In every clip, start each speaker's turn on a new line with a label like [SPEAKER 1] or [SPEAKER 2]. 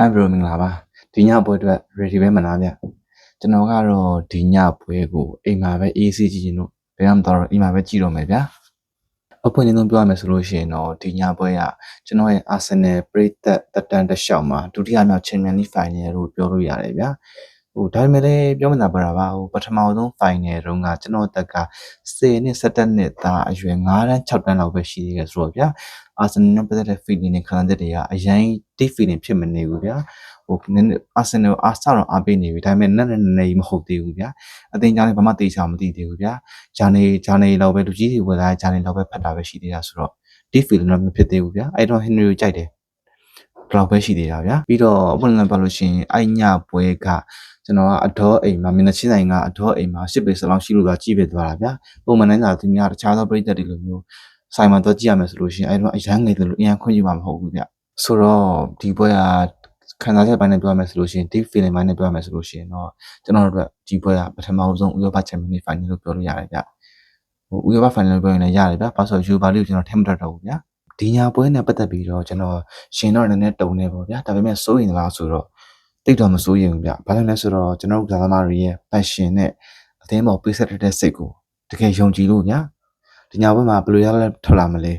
[SPEAKER 1] Hi bro မင်္ဂလာပါဒီညပွဲအတွက် ready ပဲမလားဗျကျွန်တော်ကတော့ဒီညပွဲကိုအိမ်မှာပဲအေးဆေးကြည့်ရင်လို့ဘယ်မှမတော်တော့အိမ်မှာပဲကြည့်တော့မယ်ဗျာအဖွင့်နေဆုံးပြောရမယ်ဆိုလို့ရှိရင်တော့ဒီညပွဲကကျွန်တော်ရဲ့ Arsenal ပရိသတ်တက်တန်းတစ်လျှောက်မှာဒုတိယမြောက် Champions League Final လို့ပြောလို့ရတယ်ဗျာဒါပေမဲ့လည်းပြောမနာပါတာပါပထမဆုံး Final တုန်းကကျွန်တော်တက်က10နှစ်17နှစ်သားအရွယ်9တန်း6တန်းလောက်ပဲရှိသေးတယ်ဆိုတော့ဗျာArsenal နဲ့ပတ်သက်တဲ့ feeling နဲ့ခံစားချက်တွေကအရင် deep feeling ဖြစ်မနေဘူးဗျာနည်းနည်း Arsenal အားစတော့အားပေးနေပြီဒါပေမဲ့နည်းမဟုတ်သေးဘူးဗျာအသင်းကြောင့်လည်းဘာမှတေချာမသိသေးဘူးဗျာဂျာနေလောက်ပဲလူကြီးတွေဝယ်လာဂျာနေလောက်ပဲဖတ်တာပဲရှိသေးတာဆိုတော့ deep feeling တော့မဖြစ်သေးဘူးဗျာအဲ့တော့ Henry ကိုကြိုက်တယ်ဘလောက်ပဲရှိသေးတာဗျာပြီးတော့ဘုန်းလည်းပြောလို့ရှိရင်အဲ့ညပွဲကကျွန်တော်ကအဒေါ်အိမ်မှာမျက်နှာချင်းဆိုင်ကအဒေါ်အိမ်မှာ10ပေစလောက်ရှိလို့ကကြည့်ပြသွားတာဗျာပုံမှန်တိုင်းသာသူများတခြားသောပြည်သက်တွေလိုမျိုးဆိုင်မှာတော့ကြည့်ရမယ်ဆိုလို့ရှိရင်အဲ့တော့အရန်ငယ်တယ်လို့အရင်ခွင့်ယူမှာမဟုတ်ဘူးဗျဆိုတော့ဒီပွဲကခံစားချက်ပိုင်းနဲ့ပြောရမယ်ဆိုလို့ရှိရင် deep feeling ပိုင်းနဲ့ပြောရမယ်ဆိုလို့ရှိရင်တော့ကျွန်တော်တို့ဒီပွဲကပထမဆုံးဥရောပချန်ပီယံလိဖိုင်နယ်လို့ပြောလို့ရတယ်ဗျဥရောပဖိုင်နယ်လို့ပြောရင်လည်းရတယ်ဗျဘာလို့ဆိုယူဗာလိကိုကျွန်တော်ထင်မတတ်တော့ဘူးဗျဒီညာပွဲနဲ့ပတ်သက်ပြီးတော့ကျွန်တော်ရှင်တော့နည်းနည်းတုံနေပေါ့ဗျာဒါပေမဲ့စိုးရင်လားဆိုတော့တိတ်တော့မစိုးရင်ဘူးဗျဘာလို့လဲဆိုတော့ကျွန်တော်တို့ကစားသမားတွေရဲ့ passion နဲ့အသင်းပေါ်ပေးဆက်တဲ့စိတ်ကိုတကယ်ယုံကြည်လို့ဗျာဒီညာပွဲမှာဘယ်လိုရလဲထွက်လာမလဲ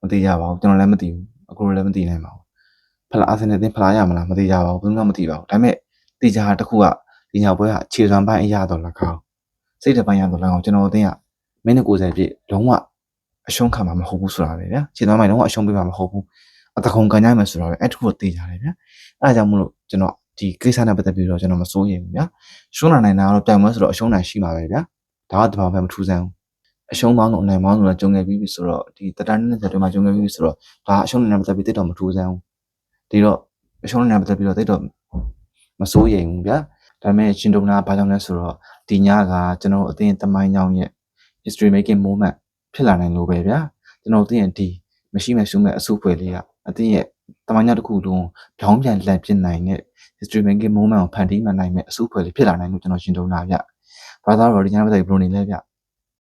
[SPEAKER 1] မသိကြပါဘူးကျွန်တော်လည်းမသိဘူးအခုလည်းမသိနိုင်ပါဘူးဖလားအာဆင်နယ်အသင်းဖလားရမလားမသိကြပါဘူးဘယ်သူမှမသိပါဘူးဒါပေမဲ့သိကြတာတစ်ခုကဒီညာပွဲကခြေစွမ်းပိုင်းအရတော့လကောက်စိတ်တပိုင်းရတော့လကောက်ကျွန်တော်အသင်းကမိနစ်90ပြည့်လုံးဝအရှုံးခံမှာမဟုတ်ဘူးဆိုတာပဲဗျာခြေစွမ်းပိုင်းလုံးဝအရှုံးပေးမှာမဟုတ်ဘူးအတကုံကန်ကြမယ်ဆိုတော့အဲ့တခုကိုသိကြတယ်ဗျာအဲ့ဒါကြောင့်မို့လို့ကျွန်တော်ဒီကိစ္စနဲ့ပတ်သက်ပြီးတော့ကျွန်တော်မစိုးရင်ဘူးဗျာရှုံးနိုင်တာတော့တိုင်ပွဲဆိုတော့အရှုံးနိုင်ရှိမှာပဲဗျာဒါကတဘာမှမထူးဆန်းဘူးအရှုံးပေါင်းတော့အနိုင်ပေါင်းတော့ကြုံခဲ့ပြီးဆိုတော့ဒီတတန်းနဲ့တွေမှာကြုံခဲ့ပြီးဆိုတော့ဒါအရှုံးနိုင်တဲ့ပတ်သက်ပြီးတိတ်တော့မထူးဆန်းဘူးဒီတော့အရှုံးနိုင်တဲ့ပတ်သက်ပြီးတော့တိတ်တော့မစိုးရင်ဘူးဗျာဒါပေမဲ့ရှင်တုံနာဘာကြောင့်လဲဆိုတော့ဒီညကကျွန်တော်အသင်းသမိုင်းကြောင်းရဲ့ history making moment ဖြစ်လာနိုင်လို့ပဲဗျာကျွန်တော်အသင်းရဲ့ဒီမရှိမဲ့ရှုမဲ့အစုအဖွဲ့လေးကအသင်းရဲ့သမိုင်းကြောင်းတစ်ခုလုံးပြောင်းပြန်လှန်ပြနိုင်တဲ့ history making moment ကိုဖန်တီးမှနိုင်မဲ့အစုအဖွဲ့လေးဖြစ်လာနိုင်လို့ကျွန်တော်ရှင်တုံနာဗျဘာသာတော့ဒီညပတ်သက်ပြီးဘယ်လိုနေလဲဗျ